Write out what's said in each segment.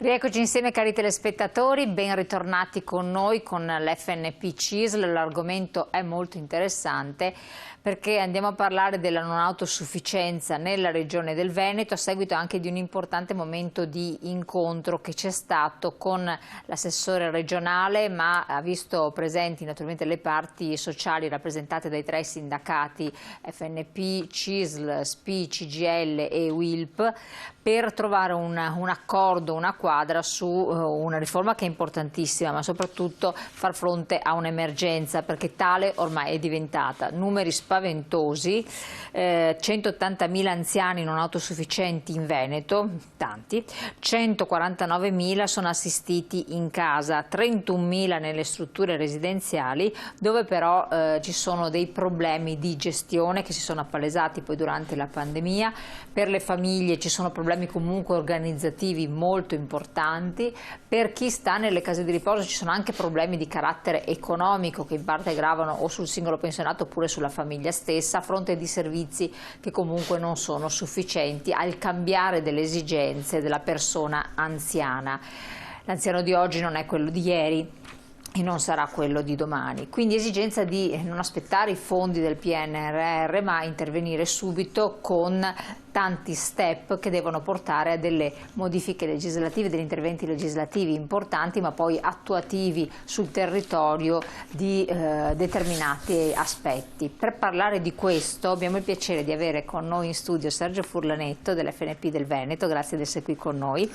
Rieccoci insieme cari telespettatori, ben ritornati con noi con l'FNP CISL. L'argomento è molto interessante perché andiamo a parlare della non autosufficienza nella regione del Veneto a seguito anche di un importante momento di incontro che c'è stato con l'assessore regionale, ma ha visto presenti naturalmente le parti sociali rappresentate dai tre sindacati FNP, CISL, SPI, CGIL e UILP per trovare un accordo, una quadra su una riforma che è importantissima, ma soprattutto far fronte a un'emergenza, perché tale ormai è diventata. Numeri spaventosi, 180.000 anziani non autosufficienti in Veneto, tanti, 149.000 sono assistiti in casa, 31.000 nelle strutture residenziali, dove però ci sono dei problemi di gestione che si sono appalesati poi durante la pandemia. Per le famiglie ci sono problemi comunque organizzativi molto importanti, per chi sta nelle case di riposo ci sono anche problemi di carattere economico che in parte gravano o sul singolo pensionato oppure sulla famiglia stessa, a fronte di servizi che comunque non sono sufficienti al cambiare delle esigenze della persona anziana. L'anziano di oggi non è quello di ieri e non sarà quello di domani. Quindi esigenza di non aspettare i fondi del PNRR, ma intervenire subito con tanti step che devono portare a delle modifiche legislative, degli interventi legislativi importanti, ma poi attuativi sul territorio di determinati aspetti. Per parlare di questo abbiamo il piacere di avere con noi in studio Sergio Furlanetto dell'FNP del Veneto, grazie di essere qui con noi.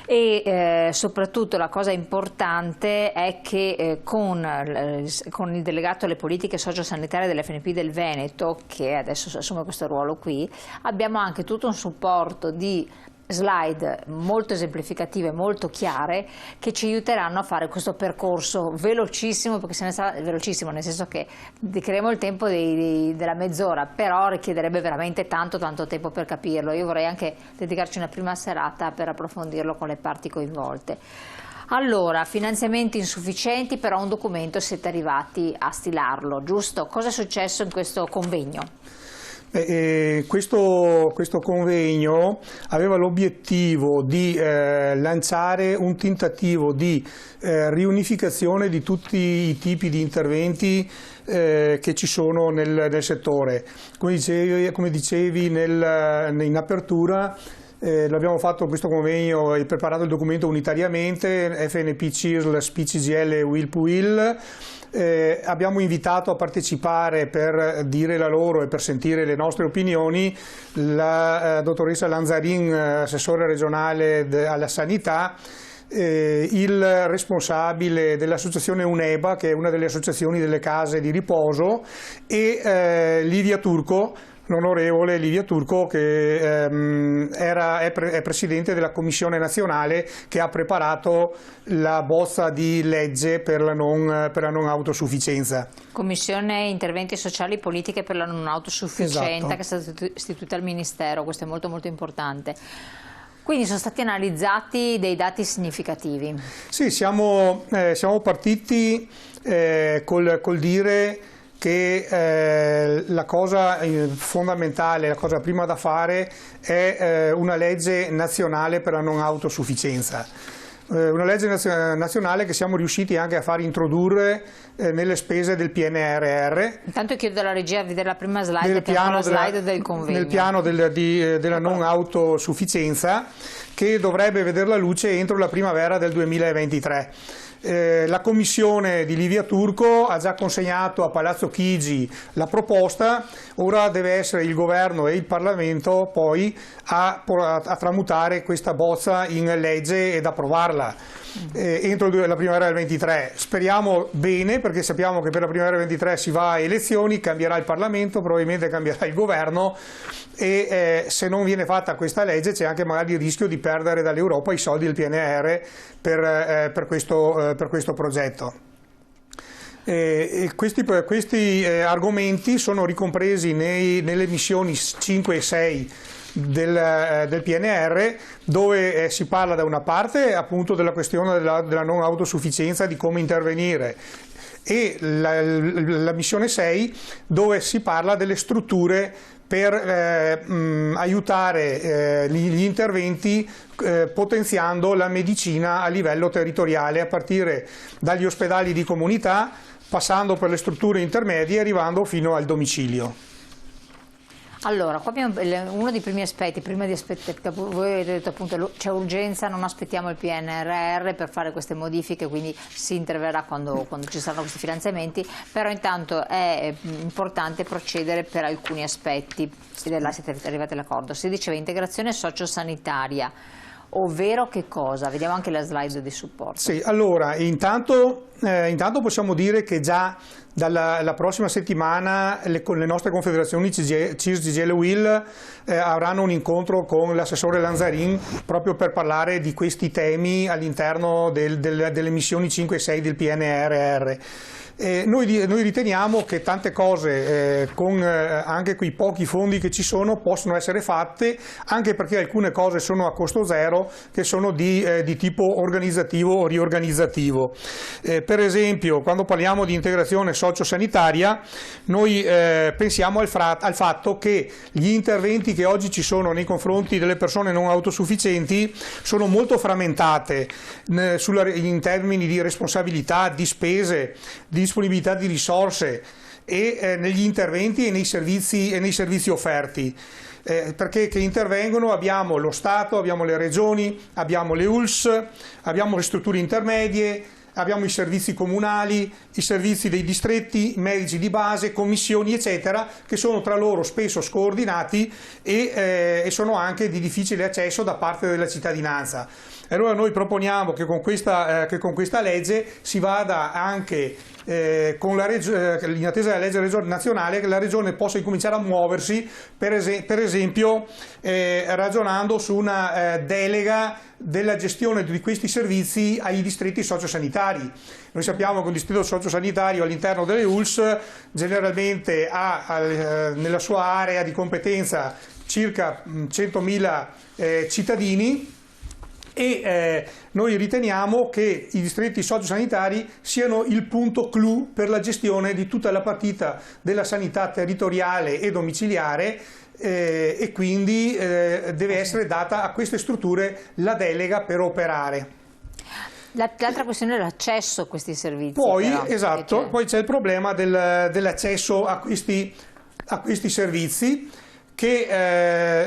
E soprattutto la cosa importante è che con il delegato alle politiche sociosanitarie dell'FNP del Veneto, che adesso assume questo ruolo qui, abbiamo anche tutto un supporto di slide molto esemplificative, molto chiare, che ci aiuteranno a fare questo percorso velocissimo, perché se ne sarà velocissimo nel senso che dedicheremo il tempo della mezz'ora, però richiederebbe veramente tanto tempo per capirlo. Io vorrei anche dedicarci una prima serata per approfondirlo con le parti coinvolte. Allora, finanziamenti insufficienti, però un documento siete arrivati a stilarlo, giusto? Cosa è successo in questo convegno? Questo convegno aveva l'obiettivo di lanciare un tentativo di riunificazione di tutti i tipi di interventi che ci sono nel settore. Come dicevi in apertura, l'abbiamo fatto questo convegno e preparato il documento unitariamente, FNP, CISL, SPI, CGIL e UILP-UIL. Abbiamo invitato a partecipare per dire la loro e per sentire le nostre opinioni la dottoressa Lanzarin, assessore regionale alla sanità, il responsabile dell'associazione UNEBA, che è una delle associazioni delle case di riposo, e Livia Turco, l'onorevole Livia Turco, che è presidente della Commissione nazionale che ha preparato la bozza di legge per la non autosufficienza. Commissione Interventi Sociali e Politiche per la non autosufficienza, esatto, che è stata istituita al Ministero, questo è molto importante. Quindi sono stati analizzati dei dati significativi. Sì, siamo partiti col dire che la cosa fondamentale, la cosa prima da fare è una legge nazionale per la non autosufficienza. Una legge nazionale che siamo riusciti anche a far introdurre nelle spese del PNRR. Intanto chiedo alla regia di vedere la prima slide, che è la slide del convegno. Nel piano della non autosufficienza, che dovrebbe vedere la luce entro la primavera del 2023. La commissione di Livia Turco ha già consegnato a Palazzo Chigi la proposta, ora deve essere il governo e il Parlamento poi a tramutare questa bozza in legge ed approvarla entro la primavera del 23. Speriamo bene, perché sappiamo che per la primavera del 23 si va a elezioni, cambierà il Parlamento, probabilmente cambierà il governo e se non viene fatta questa legge c'è anche magari il rischio di perdere dall'Europa i soldi del PNR per questo progetto. Questi argomenti sono ricompresi nelle missioni 5 e 6 del PNR, dove si parla da una parte appunto della questione della non autosufficienza, di come intervenire, e la missione 6 dove si parla delle strutture per aiutare gli interventi potenziando la medicina a livello territoriale, a partire dagli ospedali di comunità, passando per le strutture intermedie e arrivando fino al domicilio. Allora, qua abbiamo uno dei primi aspetti, prima di aspettare, voi avete detto appunto c'è urgenza, non aspettiamo il PNRR per fare queste modifiche, quindi si interverrà quando ci saranno questi finanziamenti, però intanto è importante procedere per alcuni aspetti, e là siete arrivati all'accordo. Si diceva integrazione sociosanitaria, ovvero che cosa? Vediamo anche la slide di supporto. Sì, allora, intanto possiamo dire che già dalla prossima settimana le nostre confederazioni CIS, CGIL e UIL avranno un incontro con l'assessore Lanzarin proprio per parlare di questi temi all'interno delle missioni 5 e 6 del PNRR. Noi riteniamo che tante cose con anche quei pochi fondi che ci sono possono essere fatte, anche perché alcune cose sono a costo zero, che sono di tipo organizzativo o riorganizzativo. Per esempio, quando parliamo di integrazione sociosanitaria, noi pensiamo al fatto che gli interventi che oggi ci sono nei confronti delle persone non autosufficienti sono molto frammentate in termini di responsabilità, di spese, di disponibilità di risorse e negli interventi e nei servizi offerti. Perché che intervengono abbiamo lo Stato, abbiamo le regioni, abbiamo le ULS, abbiamo le strutture intermedie, abbiamo i servizi comunali, i servizi dei distretti, i medici di base, commissioni eccetera, che sono tra loro spesso scoordinati e sono anche di difficile accesso da parte della cittadinanza. Allora noi proponiamo che con questa legge si vada anche in attesa della legge nazionale, che la regione possa incominciare a muoversi, per esempio ragionando su una delega della gestione di questi servizi ai distretti sociosanitari. Noi sappiamo che un distretto sociosanitario all'interno delle ULS generalmente ha nella sua area di competenza circa 100.000 cittadini, e noi riteniamo che i distretti sociosanitari siano il punto clou per la gestione di tutta la partita della sanità territoriale e domiciliare, e quindi deve essere data a queste strutture la delega per operare. L'altra questione è l'accesso a questi servizi. Poi, però, esatto, poi c'è il problema dell'accesso a questi servizi, che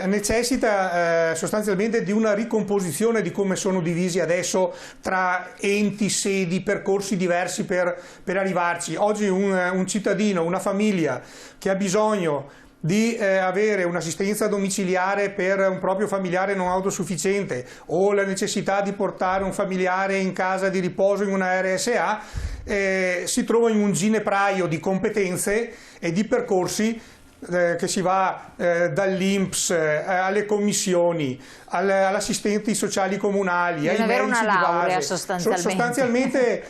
necessita sostanzialmente di una ricomposizione di come sono divisi adesso tra enti, sedi, percorsi diversi per arrivarci. Oggi un cittadino, una famiglia che ha bisogno di avere un'assistenza domiciliare per un proprio familiare non autosufficiente, o la necessità di portare un familiare in casa di riposo in una RSA, si trova in un ginepraio di competenze e di percorsi che si va dall'INPS alle commissioni, agli assistenti sociali comunali, ai medici una laurea, di base. Sostanzialmente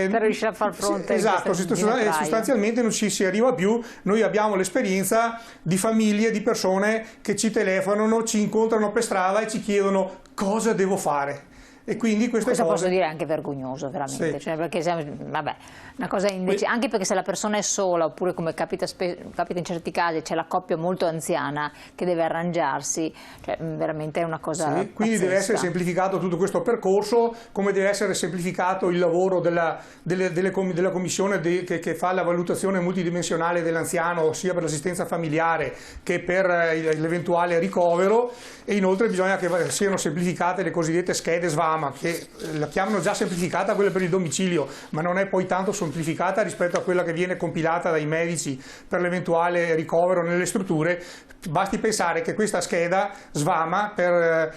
per riuscire a far fronte esatto, sostanzialmente non ci si arriva più. Noi abbiamo l'esperienza di famiglie, di persone che ci telefonano, ci incontrano per strada e ci chiedono cosa devo fare. E quindi questo posso dire è anche vergognoso veramente, sì. Cioè, perché vabbè, una cosa anche perché se la persona è sola, oppure come capita in certi casi c'è la coppia molto anziana che deve arrangiarsi, cioè veramente è una cosa sì, quindi deve essere semplificato tutto questo percorso, come deve essere semplificato il lavoro della commissione che fa la valutazione multidimensionale dell'anziano, sia per l'assistenza familiare che per l'eventuale ricovero, e inoltre bisogna che siano semplificate le cosiddette schede SVAM, che la chiamano già semplificata quella per il domicilio, ma non è poi tanto semplificata rispetto a quella che viene compilata dai medici per l'eventuale ricovero nelle strutture. Basti pensare che questa scheda SVAMA per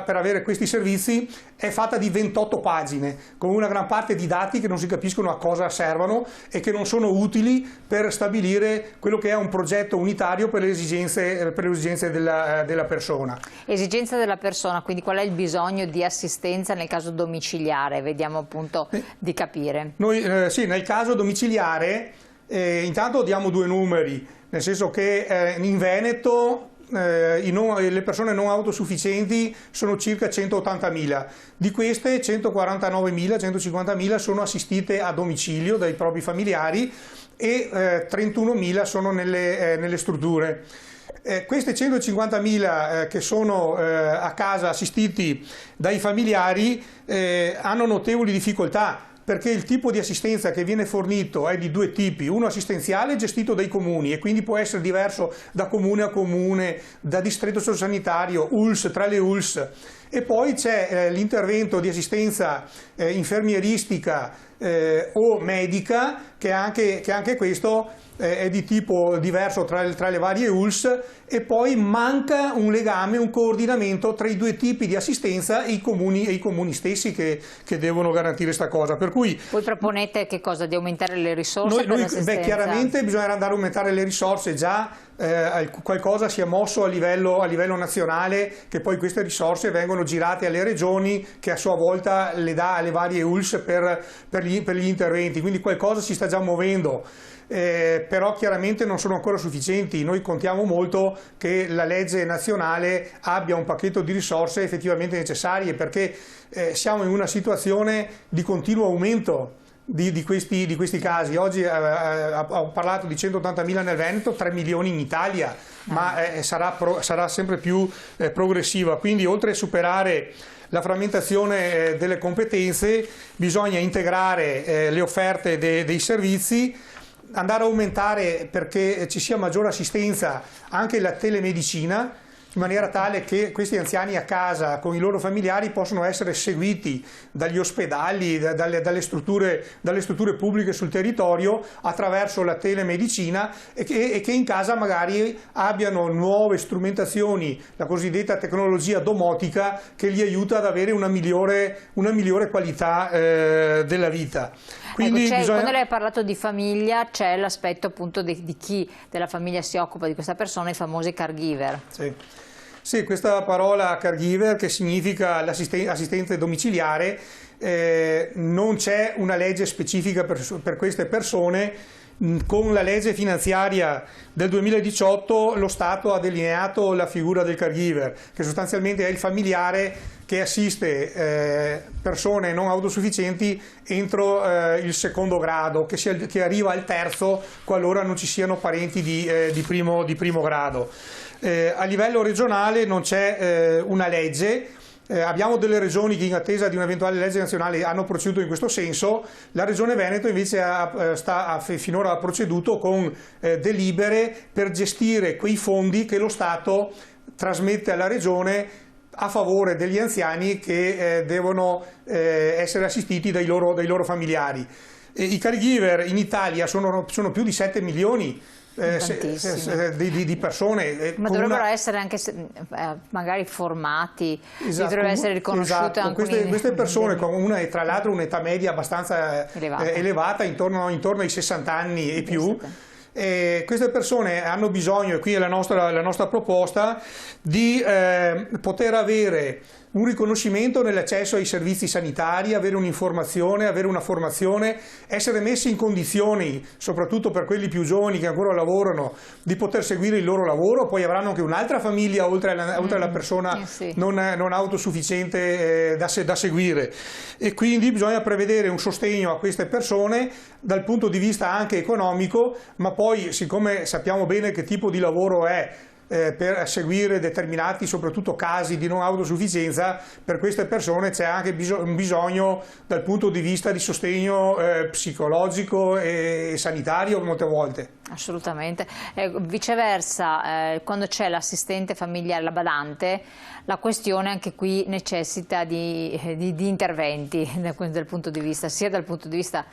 avere questi servizi è fatta di 28 pagine, con una gran parte di dati che non si capiscono a cosa servono e che non sono utili per stabilire quello che è un progetto unitario per le esigenze della persona. Esigenza della persona, quindi qual è il bisogno di assistenza nel caso domiciliare? Vediamo appunto di capire. Noi sì, nel caso domiciliare intanto diamo due numeri, nel senso che in Veneto le persone non autosufficienti sono circa 180.000. Di queste 149.000, 150.000 sono assistite a domicilio dai propri familiari e 31.000 sono nelle strutture. Queste 150.000 che sono a casa assistiti dai familiari hanno notevoli difficoltà, perché il tipo di assistenza che viene fornito è di due tipi: uno assistenziale gestito dai comuni e quindi può essere diverso da comune a comune, da distretto sociosanitario, ULS, tra le ULS, e poi c'è l'intervento di assistenza infermieristica o medica, che anche questo è di tipo diverso tra le varie ULS, e poi manca un legame, un coordinamento tra i due tipi di assistenza e i comuni stessi che devono garantire questa cosa. Per cui voi proponete che cosa? Di aumentare le risorse per l'assistenza? Chiaramente bisognerà andare a aumentare le risorse. Già qualcosa si è mosso a livello nazionale, che poi queste risorse vengono girate alle regioni, che a sua volta le dà alle varie ULS per gli interventi, quindi qualcosa si sta già muovendo. Però chiaramente non sono ancora sufficienti. Noi contiamo molto che la legge nazionale abbia un pacchetto di risorse effettivamente necessarie, perché siamo in una situazione di continuo aumento di questi casi. Oggi ho parlato di 180.000 nel Veneto, 3 milioni in Italia, ma sarà sempre più progressiva. Quindi, oltre a superare la frammentazione delle competenze, bisogna integrare le offerte dei servizi, andare a aumentare, perché ci sia maggiore assistenza, anche la telemedicina, in maniera tale che questi anziani a casa con i loro familiari possono essere seguiti dagli ospedali, dalle strutture pubbliche sul territorio attraverso la telemedicina, e che in casa magari abbiano nuove strumentazioni, la cosiddetta tecnologia domotica, che li aiuta ad avere una migliore qualità della vita. Quindi quando lei ha parlato di famiglia, c'è l'aspetto appunto di chi della famiglia si occupa di questa persona, i famosi caregiver. Sì, questa parola caregiver, che significa l'assistente domiciliare, non c'è una legge specifica per queste persone. Con la legge finanziaria del 2018 lo Stato ha delineato la figura del caregiver, che sostanzialmente è il familiare che assiste persone non autosufficienti entro il secondo grado, che arriva al terzo qualora non ci siano parenti di primo grado. A livello regionale non c'è una legge. Abbiamo delle regioni che, in attesa di un'eventuale legge nazionale, hanno proceduto in questo senso. La Regione Veneto invece finora ha proceduto con delibere per gestire quei fondi che lo Stato trasmette alla Regione a favore degli anziani che devono essere assistiti dai loro familiari. I caregiver in Italia sono più di 7 milioni. Di persone, ma dovrebbero essere anche magari formati, dovrebbe essere riconosciuta anche queste persone con tra l'altro un'età media abbastanza elevata, intorno ai 60 anni e più. Queste persone hanno bisogno, e qui è la nostra proposta, di poter avere un riconoscimento nell'accesso ai servizi sanitari, avere un'informazione, avere una formazione, essere messi in condizioni, soprattutto per quelli più giovani che ancora lavorano, di poter seguire il loro lavoro. Poi avranno anche un'altra famiglia oltre alla persona non autosufficiente da seguire, e quindi bisogna prevedere un sostegno a queste persone dal punto di vista anche economico, ma poi, siccome sappiamo bene che tipo di lavoro è, per seguire determinati, soprattutto, casi di non autosufficienza, per queste persone c'è anche un bisogno dal punto di vista di sostegno psicologico e sanitario molte volte. Assolutamente. Viceversa, quando c'è l'assistente familiare, la badante, la questione anche qui necessita di interventi dal punto di vista, sia dal punto di vista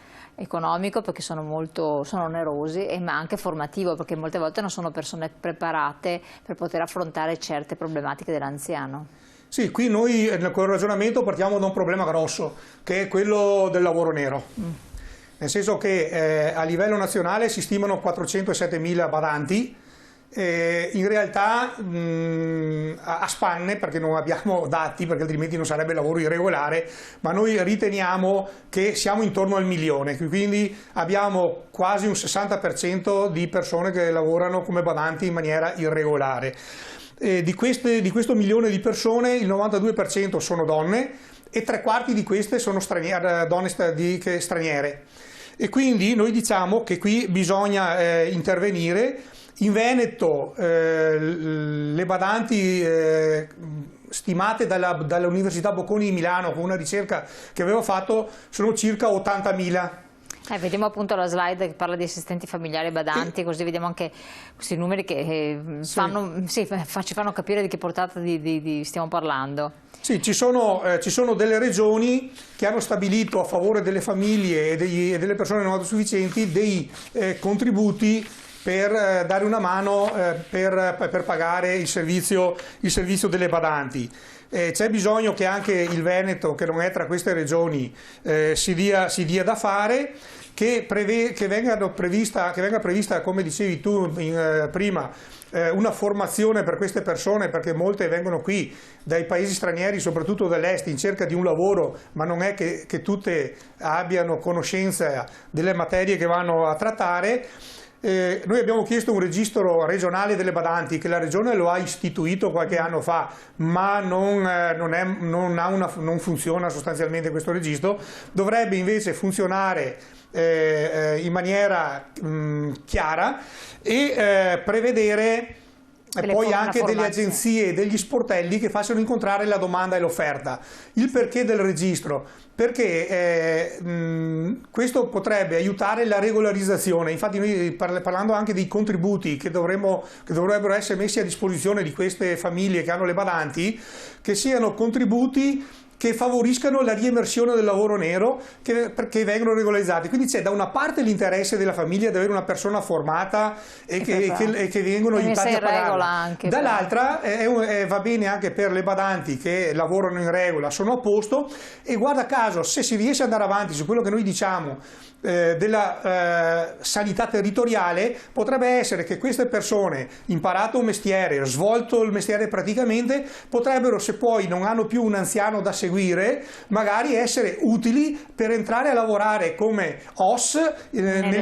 economico, perché sono onerosi, ma anche formativo, perché molte volte non sono persone preparate per poter affrontare certe problematiche dell'anziano. Sì, qui noi col ragionamento partiamo da un problema grosso, che è quello del lavoro nero. Nel senso che a livello nazionale si stimano 407.000 badanti. In realtà a spanne, perché non abbiamo dati, perché altrimenti non sarebbe lavoro irregolare, ma noi riteniamo che siamo intorno al 1 milione, quindi abbiamo quasi un 60% di persone che lavorano come badanti in maniera irregolare. di questo milione di persone il 92% sono donne e 3/4 di queste sono donne straniere. E quindi noi diciamo che qui bisogna intervenire. In Veneto le badanti stimate dall'Università Bocconi di Milano con una ricerca che avevo fatto sono circa 80.000. Vediamo appunto la slide che parla di assistenti familiari e badanti, così vediamo anche questi numeri che ci fanno capire di che portata stiamo parlando. Sì, ci sono delle regioni che hanno stabilito a favore delle famiglie e delle persone non autosufficienti dei contributi per dare una mano per pagare il servizio delle badanti. C'è bisogno che anche il Veneto, che non è tra queste regioni, si dia da fare, che venga prevista, come dicevi tu prima, una formazione per queste persone, perché molte vengono qui dai paesi stranieri, soprattutto dall'est, in cerca di un lavoro, ma non è che tutte abbiano conoscenza delle materie che vanno a trattare. Noi abbiamo chiesto un registro regionale delle badanti che la regione lo ha istituito qualche anno fa, ma non funziona sostanzialmente questo registro. Dovrebbe invece funzionare in maniera chiara e prevedere poi anche delle agenzie e degli sportelli che facciano incontrare la domanda e l'offerta. Il perché del registro? Perché questo potrebbe aiutare la regolarizzazione. Infatti noi parlando anche dei contributi che dovrebbero essere messi a disposizione di queste famiglie che hanno le badanti, che siano contributi che favoriscano la riemersione del lavoro nero, perché vengono regolarizzati. Quindi c'è da una parte l'interesse della famiglia di avere una persona formata e che vengono aiutati a pagarla. Dall'altra va bene anche per le badanti che lavorano in regola, sono a posto, e guarda caso, se si riesce ad andare avanti su quello che noi diciamo della sanità territoriale, potrebbe essere che queste persone, imparato un mestiere, svolto il mestiere praticamente, potrebbero, se poi non hanno più un anziano da seguire, magari essere utili per entrare a lavorare come OS nelle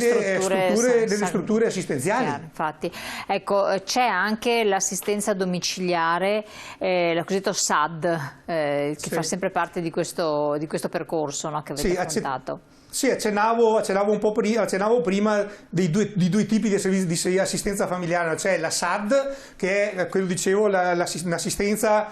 strutture assistenziali. Chiaro, infatti, ecco, c'è anche l'assistenza domiciliare, la cosiddetta SAD, che fa sempre parte di questo percorso, no, che avete affrontato. Sì, accennavo prima dei due tipi di assistenza familiare. C'è la SAD, che è, quello dicevo, l'assistenza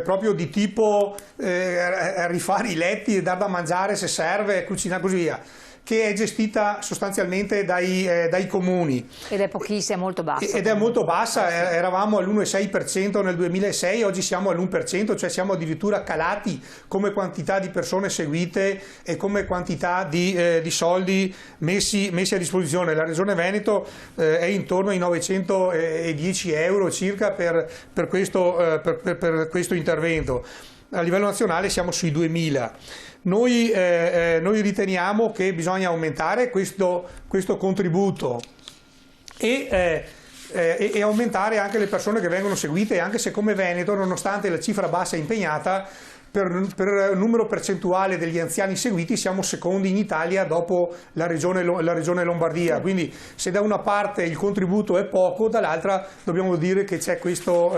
proprio di tipo rifare i letti, dar da mangiare se serve, cucinare, così via, che è gestita sostanzialmente dai comuni. Ed è pochissima, è molto bassa. Ed è molto bassa, eravamo all'1,6% nel 2006, oggi siamo all'1%, cioè siamo addirittura calati come quantità di persone seguite e come quantità di soldi messi a disposizione. La Regione Veneto è intorno ai 910 euro circa per questo intervento. A livello nazionale siamo sui 2000. Noi riteniamo che bisogna aumentare questo contributo e aumentare anche le persone che vengono seguite, anche se come Veneto, nonostante la cifra bassa impegnata, per numero percentuale degli anziani seguiti siamo secondi in Italia dopo la regione Lombardia. Quindi se da una parte il contributo è poco, dall'altra dobbiamo dire che c'è questo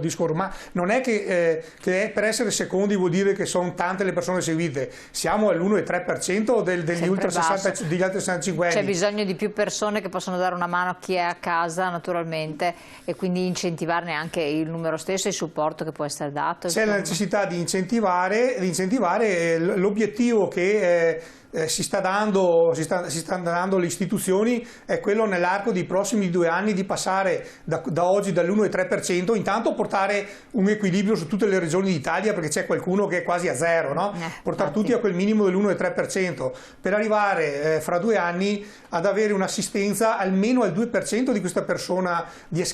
discorso. Ma non è che per essere secondi vuol dire che sono tante le persone seguite, siamo all'1,3% degli ultra 65 anni. C'è bisogno di più persone che possono dare una mano a chi è a casa, naturalmente, e quindi incentivarne anche il numero stesso e il supporto che può essere dato. C'è la necessità di incentivare l'obiettivo che si stanno dando le istituzioni, è quello nell'arco dei prossimi 2 anni di passare da oggi dall'1,3%, intanto portare un equilibrio su tutte le regioni d'Italia, perché c'è qualcuno che è quasi a zero, no? Portare tutti a quel minimo dell'1,3%, per arrivare fra 2 anni ad avere un'assistenza almeno al 2% di questa persona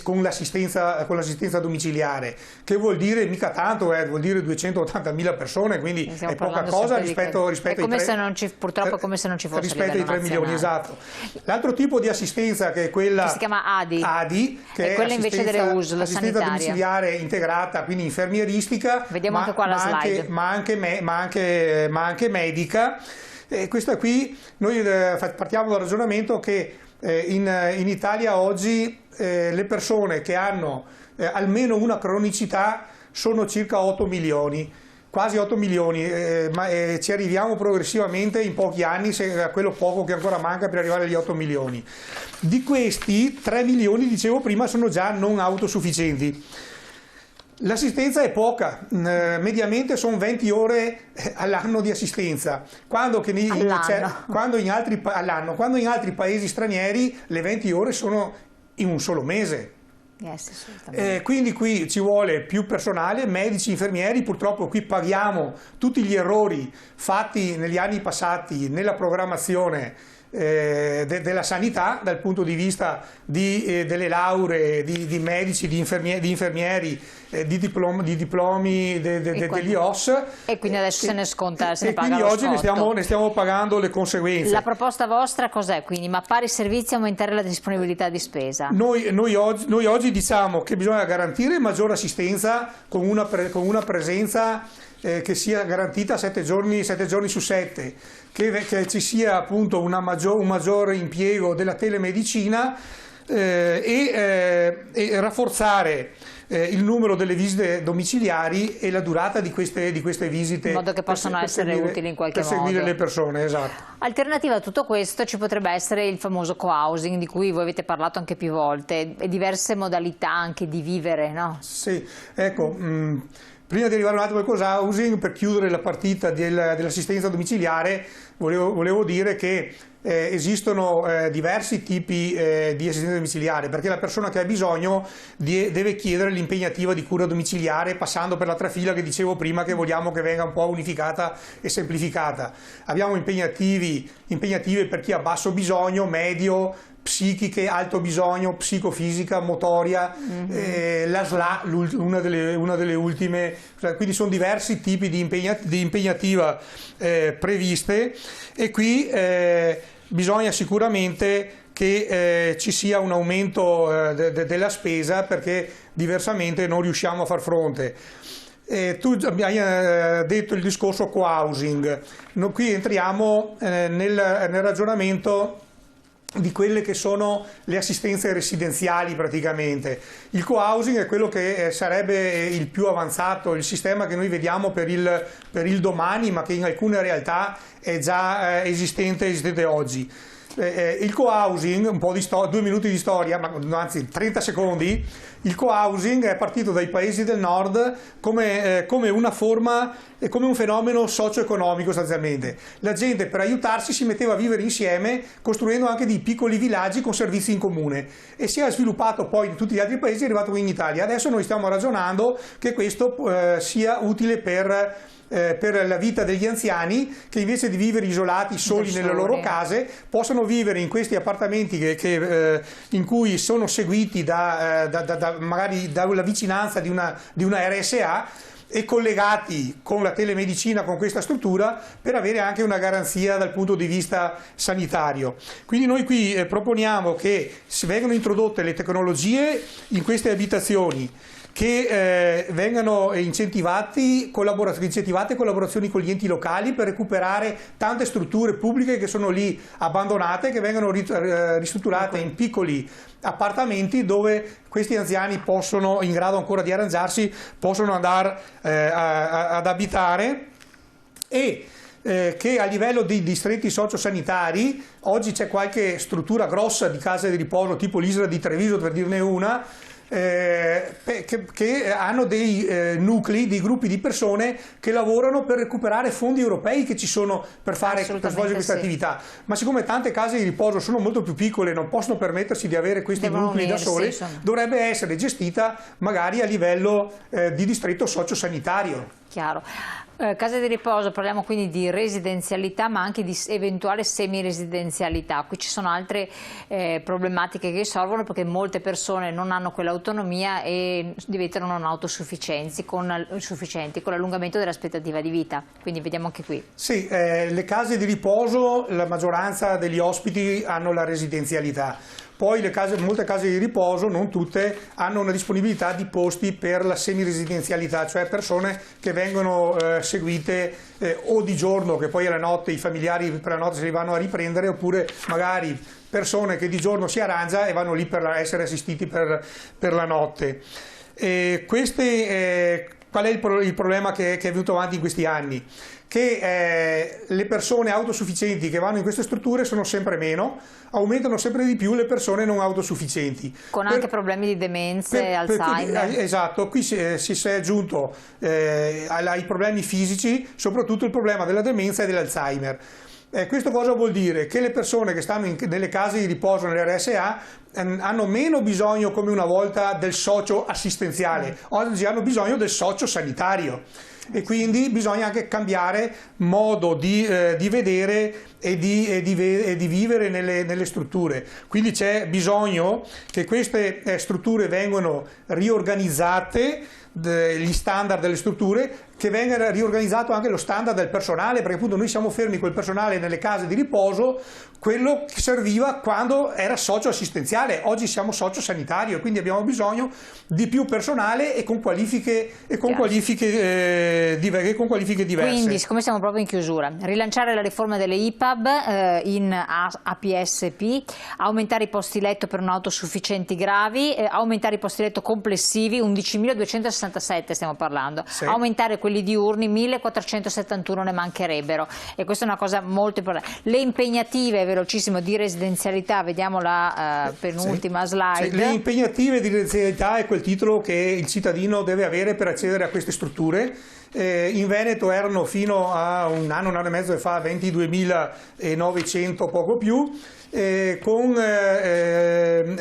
con l'assistenza domiciliare, che vuol dire mica tanto, vuol dire 280.000 persone, quindi è poca cosa rispetto ai purtroppo come se non ci fosse rispetto ai 3 milioni, esatto. L'altro tipo di assistenza, che è quella che si chiama ADI, che è quella invece delle US, la assistenza sanitaria domiciliare integrata, quindi infermieristica, vediamo anche qua la slide, ma anche medica. Questa qui noi partiamo dal ragionamento che in Italia oggi le persone che hanno almeno una cronicità sono circa 8 milioni. Quasi 8 milioni, ma ci arriviamo progressivamente in pochi anni a quello poco che ancora manca per arrivare agli 8 milioni. Di questi 3 milioni, dicevo prima, sono già non autosufficienti. L'assistenza è poca, mediamente sono 20 ore all'anno di assistenza, quando in altri paesi stranieri le 20 ore sono in un solo mese. Yes, quindi qui ci vuole più personale, medici, infermieri. Purtroppo qui paghiamo tutti gli errori fatti negli anni passati nella programmazione della sanità dal punto di vista delle lauree di medici, di infermieri, di diplomi degli OS. E quindi adesso se ne sconta, se ne e paga quindi lo oggi scotto. ne stiamo pagando le conseguenze. La proposta vostra cos'è? Quindi mappare i servizi e aumentare la disponibilità di spesa? Noi oggi diciamo che bisogna garantire maggiore assistenza con una presenza che sia garantita 7 giorni su 7, che ci sia appunto un maggiore impiego della telemedicina e rafforzare il numero delle visite domiciliari e la durata di queste visite, in modo che possano essere utili in qualche modo. Per seguire le persone, esatto. Alternativa a tutto questo ci potrebbe essere il famoso co-housing di cui voi avete parlato anche più volte, e diverse modalità anche di vivere, no? Sì, ecco, prima di arrivare un attimo al co-housing, per chiudere la partita dell'assistenza domiciliare, volevo dire che esistono diversi tipi di assistenza domiciliare, perché la persona che ha bisogno deve chiedere l'impegnativa di cura domiciliare, passando per la trafila che dicevo prima, che vogliamo che venga un po' unificata e semplificata. Abbiamo impegnative per chi ha basso bisogno, medio, psichiche, alto bisogno, psicofisica, motoria, la SLA, una delle ultime, quindi sono diversi tipi di impegnativa previste, e qui bisogna sicuramente che ci sia un aumento della spesa, perché diversamente non riusciamo a far fronte. Tu hai detto il discorso co-housing, qui entriamo nel ragionamento di quelle che sono le assistenze residenziali praticamente. Il co-housing è quello che sarebbe il più avanzato, il sistema che noi vediamo per il domani, ma che in alcune realtà è già esistente oggi. Il co-housing, un po' di 2 minuti di storia, ma anzi 30 secondi, il co-housing è partito dai paesi del nord come una forma, come un fenomeno socio-economico sostanzialmente. La gente per aiutarsi si metteva a vivere insieme, costruendo anche dei piccoli villaggi con servizi in comune, e si è sviluppato poi in tutti gli altri paesi, è arrivato qui in Italia. Adesso noi stiamo ragionando che questo sia utile per la vita degli anziani, che invece di vivere isolati soli nelle loro case possono vivere in questi appartamenti in cui sono seguiti magari dalla vicinanza di una RSA e collegati con la telemedicina, con questa struttura, per avere anche una garanzia dal punto di vista sanitario. Quindi noi qui proponiamo che vengano introdotte le tecnologie in queste abitazioni, che vengano incentivate collaborazioni con gli enti locali per recuperare tante strutture pubbliche che sono lì abbandonate, che vengono ristrutturate in piccoli appartamenti dove questi anziani possono, in grado ancora di arrangiarsi, possono andare ad abitare, e che a livello di distretti sociosanitari oggi c'è qualche struttura grossa di case di riposo tipo l'Isola di Treviso, per dirne una, che hanno dei nuclei, dei gruppi di persone che lavorano per recuperare fondi europei che ci sono per svolgere questa attività. Ma siccome tante case di riposo sono molto più piccole e non possono permettersi di avere questi nuclei da sole, dovrebbe essere gestita magari a livello di distretto sociosanitario. Chiaro. Case di riposo, parliamo quindi di residenzialità, ma anche di eventuale semiresidenzialità. Qui ci sono altre problematiche che sorgono, perché molte persone non hanno quell'autonomia e diventano non autosufficienti con l'allungamento dell'aspettativa di vita. Quindi vediamo anche qui. Sì, le case di riposo, la maggioranza degli ospiti hanno la residenzialità. Poi molte case di riposo, non tutte, hanno una disponibilità di posti per la semiresidenzialità, cioè persone che vengono seguite o di giorno, che poi alla notte i familiari per la notte se li vanno a riprendere, oppure magari persone che di giorno si arrangia e vanno lì per essere assistiti per la notte. Qual è il problema che è venuto avanti in questi anni? Che le persone autosufficienti che vanno in queste strutture sono sempre meno, aumentano sempre di più le persone non autosufficienti. Con anche problemi di demenze, Alzheimer. Esatto, qui si è aggiunto ai problemi fisici, soprattutto il problema della demenza e dell'Alzheimer. Questo cosa vuol dire? Che le persone che stanno nelle case di riposo, nelle RSA, hanno meno bisogno come una volta del socio assistenziale, oggi hanno bisogno del socio sanitario. E quindi bisogna anche cambiare modo di vedere e di vivere nelle strutture. Quindi c'è bisogno che queste strutture vengano riorganizzate, gli standard delle strutture, che venga riorganizzato anche lo standard del personale, perché appunto noi siamo fermi col personale nelle case di riposo, quello che serviva quando era socio assistenziale. Oggi siamo socio sanitario e quindi abbiamo bisogno di più personale e con qualifiche diverse. Quindi, siccome siamo proprio in chiusura, rilanciare la riforma delle IPAB in APSP, aumentare i posti letto per non autosufficienti gravi, aumentare i posti letto complessivi, 11.267 stiamo parlando, sì. Aumentare quelli diurni, 1.471 ne mancherebbero, e questa è una cosa molto importante. Le impegnative, velocissimo, di residenzialità, vediamo la penultima slide. Sì, le impegnative di residenzialità è quel titolo che il cittadino deve avere per accedere a queste strutture. In Veneto erano fino a un anno e mezzo fa 22.900, poco più. Con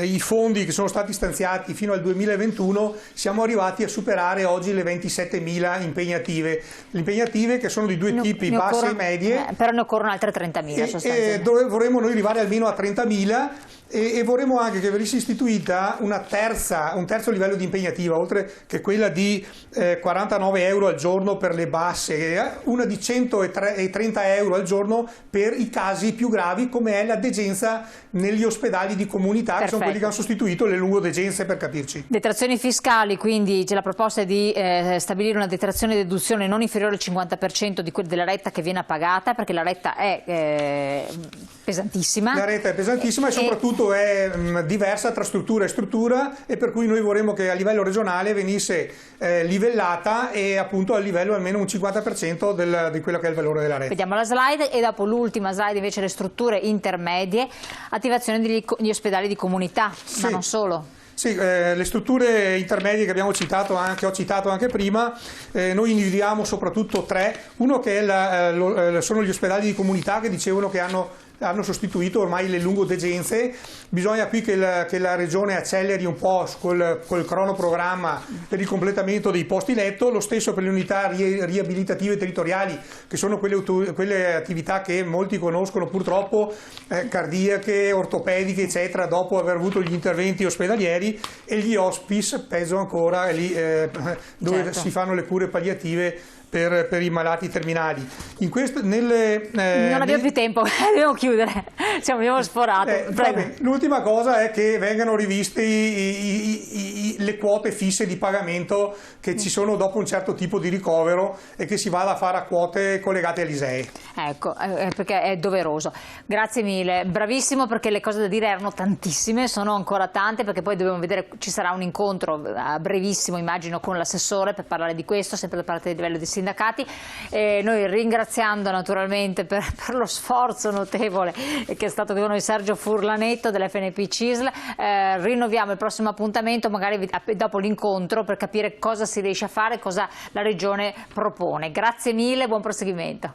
i fondi che sono stati stanziati fino al 2021 siamo arrivati a superare oggi le 27.000 impegnative. Le impegnative che sono di due tipi, basse e medie. Però ne occorrono altre 30.000 sostanzialmente. Vorremmo noi arrivare almeno a 30.000 e vorremmo anche che venisse istituita un terzo livello di impegnativa, oltre che quella di 49 euro al giorno per le basse, una di 130 euro al giorno per i casi più gravi, come è la degenza negli ospedali di comunità. Perfetto. Che sono quelli che hanno sostituito le lungodegenze, per capirci. Detrazioni fiscali, quindi c'è la proposta di stabilire una detrazione e deduzione non inferiore al 50% della retta che viene pagata, perché la retta è pesantissima. La retta è pesantissima e soprattutto è diversa tra struttura e struttura, e per cui noi vorremmo che a livello regionale venisse livellata e appunto a livello almeno un 50% di quello che è il valore della retta. Vediamo la slide e dopo l'ultima slide invece le strutture intermedie, attivazione degli ospedali di comunità, sì. Ma non solo. Sì, le strutture intermedie che ho citato anche prima, noi individuiamo soprattutto tre. Uno che sono gli ospedali di comunità, che dicevano che hanno sostituito ormai le lungodegenze. Bisogna qui che la Regione acceleri un po' col cronoprogramma per il completamento dei posti letto, lo stesso per le unità riabilitative territoriali, che sono quelle attività che molti conoscono purtroppo, cardiache, ortopediche eccetera, dopo aver avuto gli interventi ospedalieri, e gli hospice, peggio ancora, lì dove certo. Si fanno le cure palliative per i malati terminali. Non abbiamo più tempo, dobbiamo chiudere, abbiamo sforato. L'ultima cosa è che vengano riviste le quote fisse di pagamento che ci sono dopo un certo tipo di ricovero, e che si vada a fare a quote collegate all'ISEE. Ecco, perché è doveroso. Grazie mille, bravissimo, perché le cose da dire erano tantissime, sono ancora tante, perché poi dobbiamo vedere, ci sarà un incontro a brevissimo, immagino, con l'assessore per parlare di questo, sempre da parte del livello dei sindacati. Noi, ringraziando naturalmente per lo sforzo notevole che è stato con noi Sergio Furlanetto dell'FNP CISL, rinnoviamo il prossimo appuntamento, magari dopo l'incontro, per capire cosa si riesce a fare, cosa la Regione propone. Grazie mille, buon proseguimento.